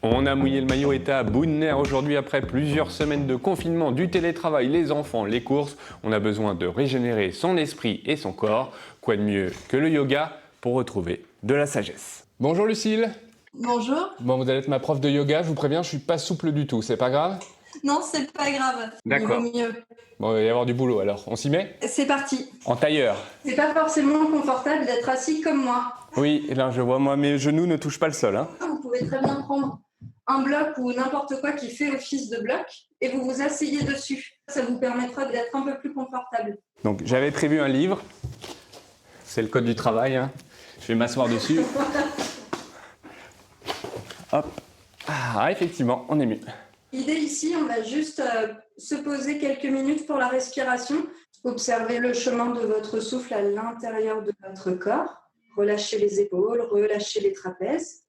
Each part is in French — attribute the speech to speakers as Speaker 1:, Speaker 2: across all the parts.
Speaker 1: On a mouillé le maillot et à bout de nerfs aujourd'hui après plusieurs semaines de confinement, du télétravail, les enfants, les courses. On a besoin de régénérer son esprit et son corps. Quoi de mieux que le yoga pour retrouver de la sagesse. Bonjour Lucille.
Speaker 2: Bonjour.
Speaker 1: Bon, vous allez être ma prof de yoga, je vous préviens, je suis pas souple du tout, c'est pas grave?
Speaker 2: Non, c'est pas grave.
Speaker 1: D'accord.
Speaker 2: Il vaut mieux.
Speaker 1: Bon, il va y avoir du boulot alors, on s'y met?
Speaker 2: C'est parti.
Speaker 1: En tailleur.
Speaker 2: C'est pas forcément confortable d'être assis comme moi.
Speaker 1: Oui, et là je vois, moi mes genoux ne touchent pas le sol. Hein.
Speaker 2: Vous pouvez très bien prendre un bloc ou n'importe quoi qui fait office de bloc et vous vous asseyez dessus. Ça vous permettra d'être un peu plus confortable.
Speaker 1: Donc j'avais prévu un livre, c'est le code du travail, hein. Je vais m'asseoir dessus. Hop. Ah, effectivement, on est mieux.
Speaker 2: L'idée ici, on va juste se poser quelques minutes pour la respiration. Observez le chemin de votre souffle à l'intérieur de votre corps. Relâchez les épaules, relâchez les trapèzes.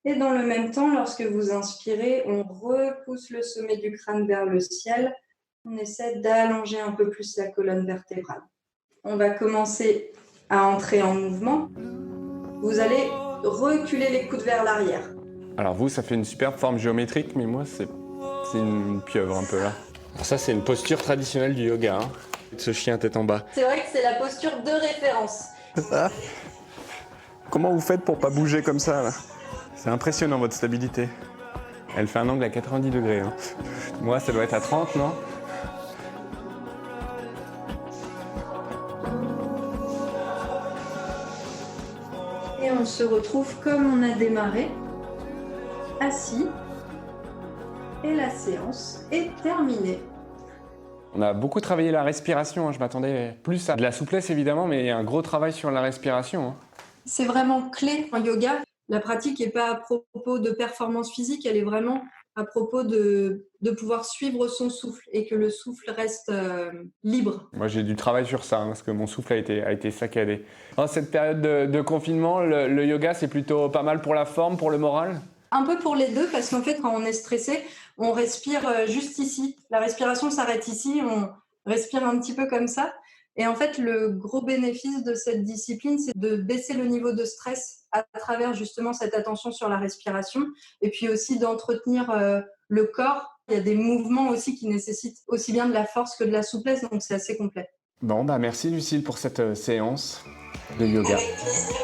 Speaker 2: Et dans le même temps, lorsque vous inspirez, on repousse le sommet du crâne vers le ciel. On essaie d'allonger un peu plus la colonne vertébrale. On va commencer à entrer en mouvement. Vous allez reculer les coudes vers l'arrière.
Speaker 1: Alors vous, ça fait une superbe forme géométrique, mais moi, c'est une pieuvre un peu là. Alors ça, c'est une posture traditionnelle du yoga, hein. Ce chien tête en bas.
Speaker 2: C'est vrai que c'est la posture de référence.
Speaker 1: C'est ça. Comment vous faites pour pas bouger comme ça là? C'est impressionnant votre stabilité. Elle fait un angle à 90 degrés. Hein. Moi, ça doit être à 30, non?
Speaker 2: Et on se retrouve comme on a démarré, assis. Et la séance est terminée.
Speaker 1: On a beaucoup travaillé la respiration. Hein. Je m'attendais plus à de la souplesse évidemment, mais il y a un gros travail sur la respiration. Hein.
Speaker 2: C'est vraiment clé en yoga. La pratique n'est pas à propos de performance physique, elle est vraiment à propos de pouvoir suivre son souffle et que le souffle reste libre.
Speaker 1: Moi, j'ai du travail sur ça, hein, parce que mon souffle a été saccadé. En cette période de confinement, le yoga, c'est plutôt pas mal pour la forme, pour le moral?
Speaker 2: Un peu pour les deux, parce qu'en fait, quand on est stressé, on respire juste ici. La respiration s'arrête ici, on respire un petit peu comme ça. Et en fait, le gros bénéfice de cette discipline, c'est de baisser le niveau de stress à travers justement cette attention sur la respiration et puis aussi d'entretenir le corps. Il y a des mouvements aussi qui nécessitent aussi bien de la force que de la souplesse, donc c'est assez complet.
Speaker 1: Bon, bah merci Lucille pour cette séance de yoga.
Speaker 2: Avec plaisir.